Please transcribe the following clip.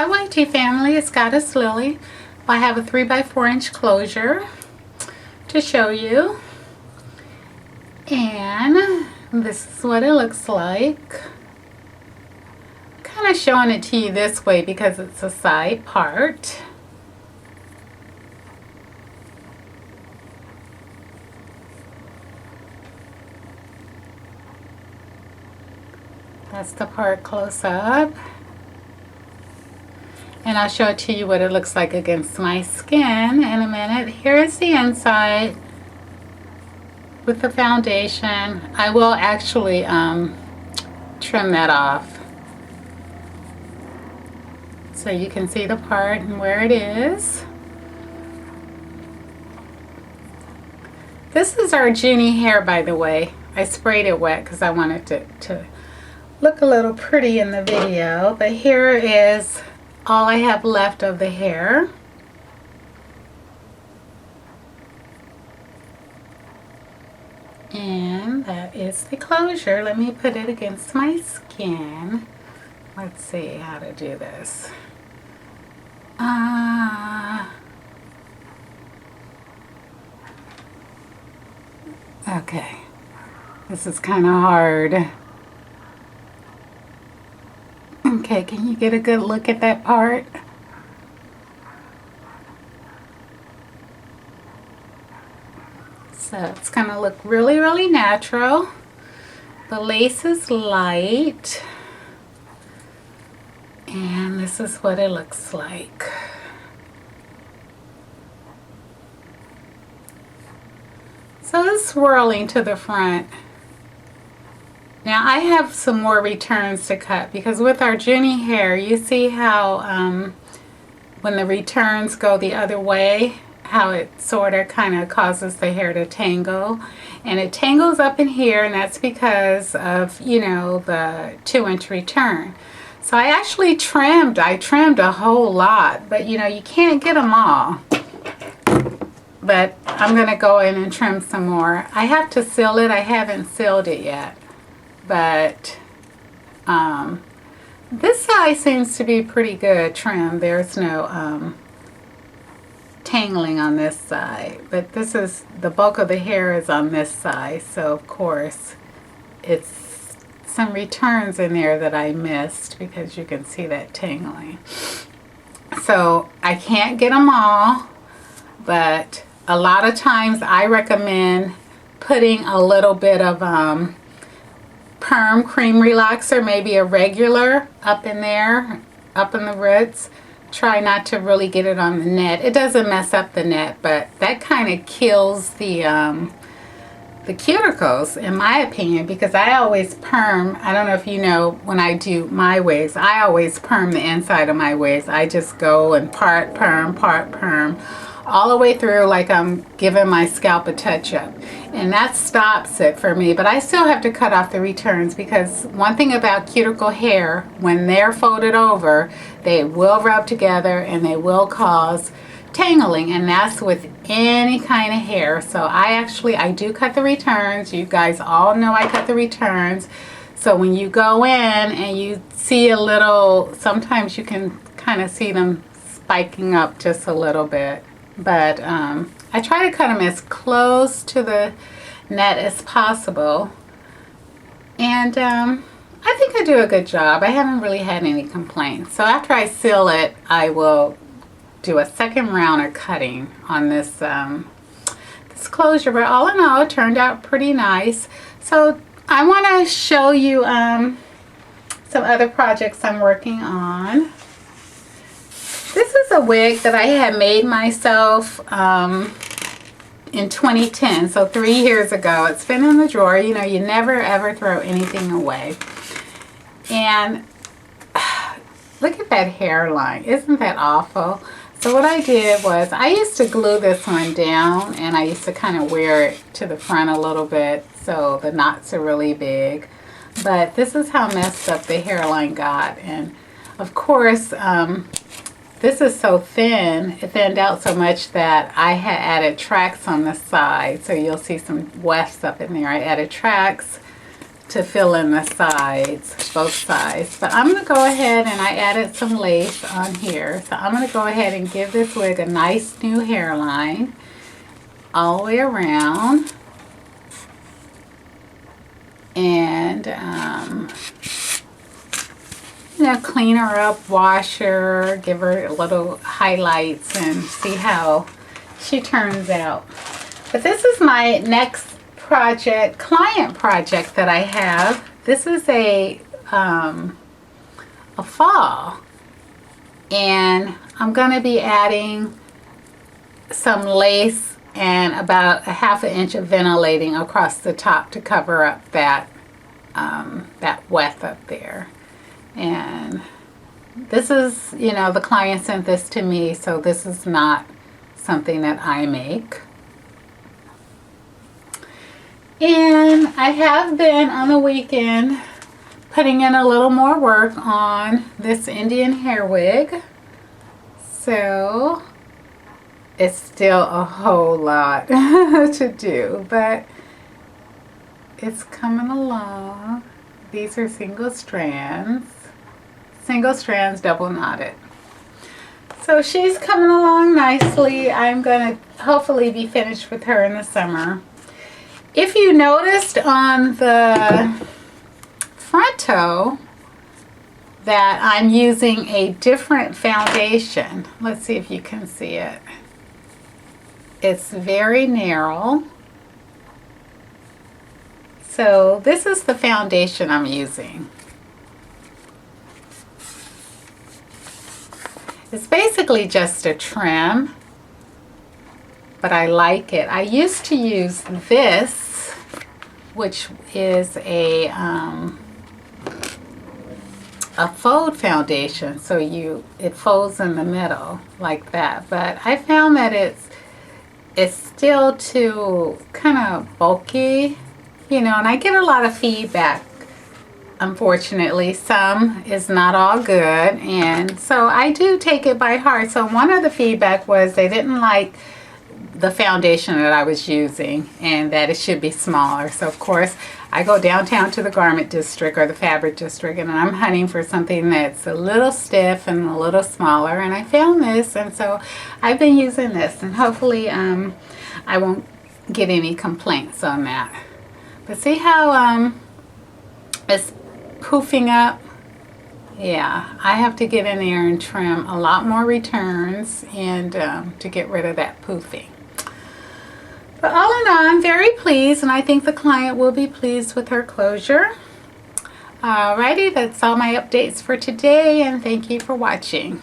Hi YT family, it's Goddess Lily. I have a 3x4" closure to show you, and this is what it looks like. Kind of showing it to you this way because it's a side part. That's the part close up. And I'll show it to you what it looks like against my skin in a minute. Here's the inside with the foundation. I will actually trim that off so you can see the part and where it is. This is our Junie hair, by the way. I sprayed it wet because I wanted it to look a little pretty in the video. But here is all I have left of the hair. And that is the closure. Let me put it against my skin. Let's see how to do this. Okay. This is kind of hard. Okay, can you get a good look at that part? So it's going to look really, really natural. The lace is light. And this is what it looks like. So it's swirling to the front. Now I have some more returns to cut because with our Junie hair, you see how when the returns go the other way, how it sort of kind of causes the hair to tangle. And it tangles up in here, and that's because of, you know, the 2-inch return. So I actually trimmed a whole lot, but you know, you can't get them all. But I'm going to go in and trim some more. I have to seal it. I haven't sealed it yet. But this side seems to be pretty good trim. There's no tangling on this side. But this is, the bulk of the hair is on this side. So of course, it's some returns in there that I missed because you can see that tangling. So I can't get them all, but a lot of times I recommend putting a little bit of perm cream relaxer, maybe a regular up in there, up in the roots. Try not to really get it on the net. It doesn't mess up the net, but that kind of kills the cuticles, in my opinion, because I always perm. I don't know if you know, when I do my waves, I always perm the inside of my waves. I just go and part perm, all the way through, like I'm giving my scalp a touch-up. And that stops it for me. But I still have to cut off the returns because one thing about cuticle hair, when they're folded over, they will rub together and they will cause tangling, and that's with any kind of hair. So I do cut the returns. You guys all know I cut the returns. So when you go in and you see a little, sometimes you can kind of see them spiking up just a little bit. But I try to cut them as close to the net as possible. And I think I do a good job. I haven't really had any complaints. So after I seal it, I will do a second round of cutting on this this closure. But all in all, it turned out pretty nice. So I want to show you some other projects I'm working on. This is a wig that I had made myself in 2010, so 3 years ago. It's been in the drawer. You know, you never ever throw anything away. And look at that hairline. Isn't that awful? So what I did was, I used to glue this one down, and I used to kind of wear it to the front a little bit so the knots are really big. But this is how messed up the hairline got. And of course, this is so thin, it thinned out so much that I had added tracks on the side. So you'll see some wefts up in there. I added tracks to fill in the sides, both sides. But I'm going to go ahead, and I added some lace on here. So I'm going to go ahead and give this wig a nice new hairline all the way around. And, you know, clean her up, wash her, give her a little highlights, and see how she turns out. But this is my next project, client project that I have. This is a fall, and I'm going to be adding some lace and about a ½ inch of ventilating across the top to cover up that that weft up there. And this is, you know, the client sent this to me, so this is not something that I make. And I have been on the weekend putting in a little more work on this Indian hair wig. So it's still a whole lot to do, but it's coming along. These are single strands, double knotted. So she's coming along nicely. I'm going to hopefully be finished with her in the summer. If you noticed on the front toe that I'm using a different foundation. Let's see if you can see it. It's very narrow. So this is the foundation I'm using. It's basically just a trim, but I like it. I used to use this, which is a fold foundation, so it folds in the middle like that. But I found that it's still too kind of bulky, you know, and I get a lot of feedback. Unfortunately, some is not all good, and so I do take it by heart. So one of the feedback was they didn't like the foundation that I was using and that it should be smaller. So of course I go downtown to the garment district or the fabric district, and I'm hunting for something that's a little stiff and a little smaller, and I found this, and so I've been using this, and hopefully I won't get any complaints on that. But see how it's poofing up? Yeah, I have to get in there and trim a lot more returns and to get rid of that poofing. But all in all, I'm very pleased, and I think the client will be pleased with her closure. Alrighty, that's all my updates for today, and thank you for watching.